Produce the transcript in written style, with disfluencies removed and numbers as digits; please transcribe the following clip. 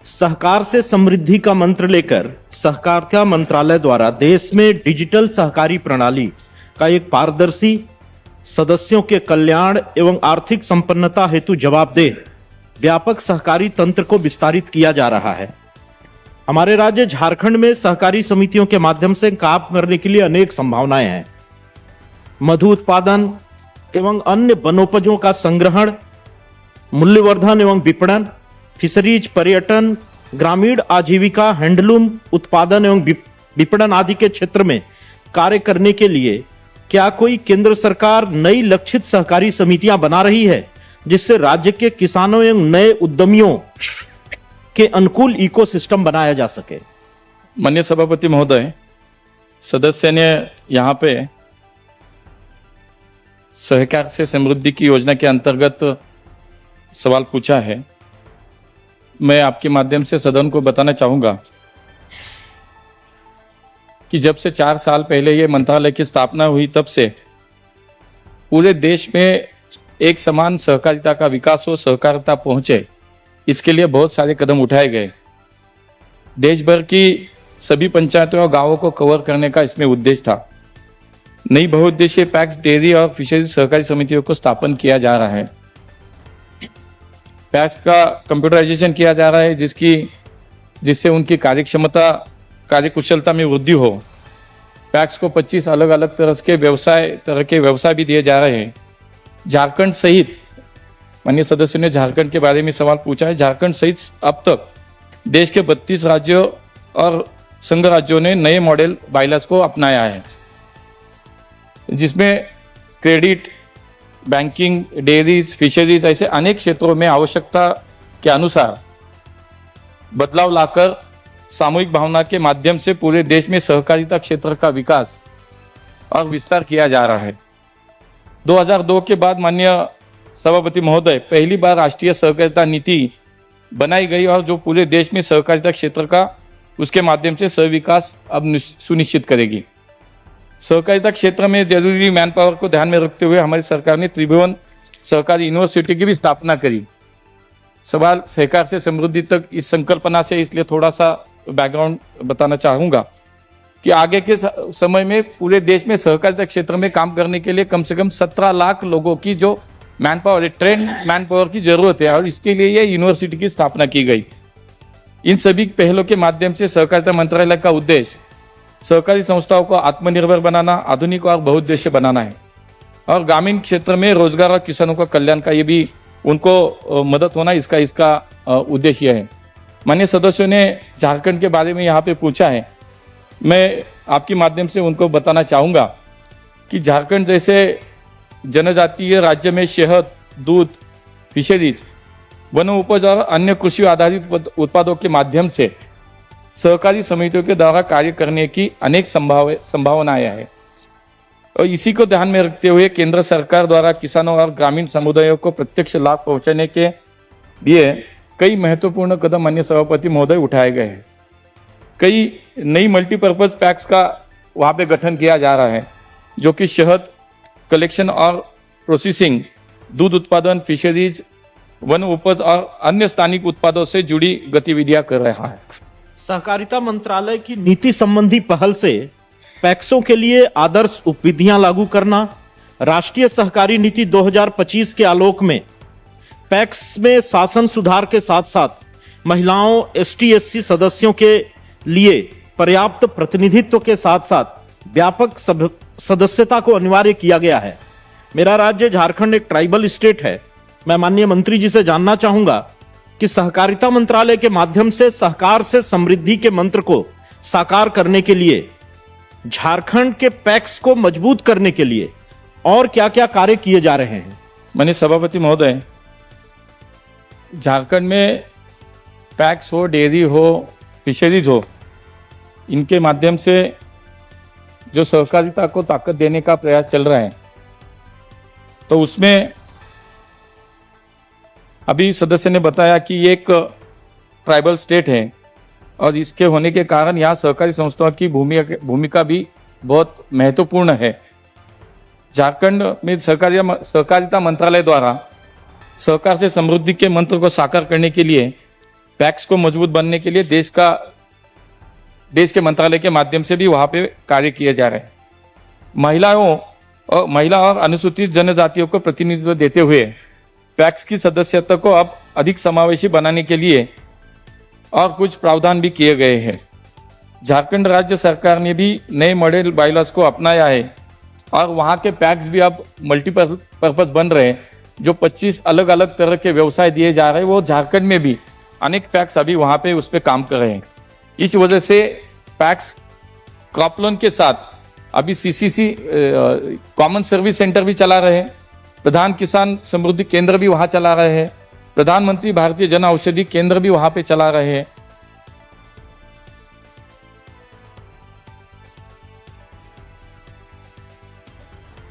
सहकार से समृद्धि का मंत्र लेकर सहकारिता मंत्रालय द्वारा देश में डिजिटल सहकारी प्रणाली का एक पारदर्शी, सदस्यों के कल्याण एवं आर्थिक संपन्नता हेतु जवाबदेह व्यापक सहकारी तंत्र को विस्तारित किया जा रहा है। हमारे राज्य झारखंड में सहकारी समितियों के माध्यम से काम करने के लिए अनेक संभावनाएं हैं। मधु उत्पादन एवं अन्य वनोपजों का संग्रहण, मूल्यवर्धन एवं विपणन, फिशरीज, पर्यटन, ग्रामीण आजीविका, हैंडलूम उत्पादन एवं विपणन आदि के क्षेत्र में कार्य करने के लिए क्या कोई केंद्र सरकार नई लक्षित सहकारी समितियां बना रही है, जिससे राज्य के किसानों एवं नए उद्यमियों के अनुकूल इकोसिस्टम बनाया जा सके? माननीय सभापति महोदय, सदस्य ने यहाँ पे सहकार से समृद्धि की योजना के अंतर्गत सवाल पूछा है। मैं आपके माध्यम से सदन को बताना चाहूंगा कि जब से 4 साल पहले ये मंत्रालय की स्थापना हुई, तब से पूरे देश में एक समान सहकारिता का विकास हो, सहकारिता पहुंचे, इसके लिए बहुत सारे कदम उठाए गए। देश भर की सभी पंचायतों और गांवों को कवर करने का इसमें उद्देश्य था। नई बहुउद्देशीय पैक्स, डेयरी और फिशरीज सहकारी समितियों को स्थापन किया जा रहा है। पैक्स का कंप्यूटराइजेशन किया जा रहा है, जिससे उनकी कार्यक्षमता, कार्यकुशलता में वृद्धि हो। पैक्स को 25 अलग अलग तरह के व्यवसाय भी दिए जा रहे हैं। झारखंड सहित, माननीय सदस्यों ने झारखंड के बारे में सवाल पूछा है, झारखंड सहित अब तक देश के 32 राज्यों और संघ राज्यों ने नए मॉडल बाइलास को अपनाया है, जिसमें क्रेडिट, बैंकिंग, डेयरीज, फिशरीज ऐसे अनेक क्षेत्रों में आवश्यकता के अनुसार बदलाव लाकर सामूहिक भावना के माध्यम से पूरे देश में सहकारिता क्षेत्र का विकास और विस्तार किया जा रहा है। 2002 के बाद माननीय सभापति महोदय, पहली बार राष्ट्रीय सहकारिता नीति बनाई गई और जो पूरे देश में सहकारिता क्षेत्र का उसके माध्यम से सहविकास अब सुनिश्चित करेगी। सहकारिता क्षेत्र में जरूरी मैन पावर को ध्यान में रखते हुए हमारी सरकार ने त्रिभुवन सहकारी यूनिवर्सिटी की भी स्थापना करी। सवाल सहकार से समृद्धि तक इस संकल्पना से, इसलिए थोड़ा सा बैकग्राउंड बताना चाहूंगा कि आगे के समय में पूरे देश में सहकारिता क्षेत्र में काम करने के लिए कम से कम 17 लाख लोगों की जो man power, trend man power की जरूरत है, और इसके लिए ये यूनिवर्सिटी की स्थापना की गई। इन सभी पहलों के माध्यम से सहकारिता मंत्रालय का उद्देश्य सहकारी संस्थाओं को आत्मनिर्भर बनाना, आधुनिक और बहुउद्देश्य बनाना है, और ग्रामीण क्षेत्र में रोजगार और किसानों का कल्याण का ये भी उनको मदद होना, इसका उद्देश्य है। माननीय सदस्यों ने झारखंड के बारे में यहाँ पे पूछा है। मैं आपके माध्यम से उनको बताना चाहूँगा कि झारखंड जैसे जनजातीय राज्य में शहद, दूध, फिशरीज, वन उपज और अन्य कृषि आधारित उत्पादों के माध्यम से सहकारी समितियों के द्वारा कार्य करने की अनेक संभावनाएं हैं, और इसी को ध्यान में रखते हुए केंद्र सरकार द्वारा किसानों और ग्रामीण समुदायों को प्रत्यक्ष लाभ पहुंचाने के लिए कई महत्वपूर्ण कदम माननीय सभापति महोदय उठाए गए हैं। कई नई मल्टीपर्पज पैक्स का वहाँ पे गठन किया जा रहा है, जो कि शहद कलेक्शन और प्रोसेसिंग, दूध उत्पादन, फिशरीज, वन उपज और अन्य स्थानिक उत्पादों से जुड़ी गतिविधियां कर रहा है। सहकारिता मंत्रालय की नीति संबंधी पहल से पैक्सों के लिए आदर्श उपविधियां लागू करना, राष्ट्रीय सहकारी नीति 2025 के आलोक में पैक्स में शासन सुधार के साथ साथ महिलाओं, ST/SC सदस्यों के लिए पर्याप्त प्रतिनिधित्व के साथ साथ व्यापक सदस्यता को अनिवार्य किया गया है। मेरा राज्य झारखंड एक ट्राइबल स्टेट है। मैं माननीय मंत्री जी से जानना चाहूंगा कि सहकारिता मंत्रालय के माध्यम से सहकार से समृद्धि के मंत्र को साकार करने के लिए, झारखंड के पैक्स को मजबूत करने के लिए और क्या-क्या कार्य किए जा रहे हैं? माननीय सभापति महोदय, झारखंड में पैक्स हो, डेयरी हो, फिशरीज हो, इनके माध्यम से जो सहकारिता को ताकत देने का प्रयास चल रहा है, तो उसमें अभी सदस्य ने बताया कि ये एक ट्राइबल स्टेट है, और इसके होने के कारण यहाँ सहकारी संस्थाओं की भूमिका भी बहुत महत्वपूर्ण है। झारखंड में सहकारिता मंत्रालय द्वारा सहकार से समृद्धि के मंत्र को साकार करने के लिए पैक्स को मजबूत बनने के लिए देश के मंत्रालय के माध्यम से भी वहां पे कार्य किए जा रहे हैं। महिला और अनुसूचित जनजातियों को प्रतिनिधित्व देते हुए पैक्स की सदस्यता को अब अधिक समावेशी बनाने के लिए और कुछ प्रावधान भी किए गए हैं। झारखंड राज्य सरकार ने भी नए मॉडल बायलॉज को अपनाया है और वहाँ के पैक्स भी अब मल्टीपर्पज बन रहे हैं। जो 25 अलग अलग तरह के व्यवसाय दिए जा रहे हैं, वो झारखंड में भी अनेक पैक्स अभी वहाँ पे उस पर काम कर रहे हैं। इस वजह से पैक्स क्रॉप लोन के साथ अभी CCC कॉमन सर्विस सेंटर भी चला रहे हैं, प्रधान किसान समृद्धि केंद्र भी वहाँ चला रहे हैं, प्रधानमंत्री भारतीय जन औषधि केंद्र भी वहाँ पे चला रहे हैं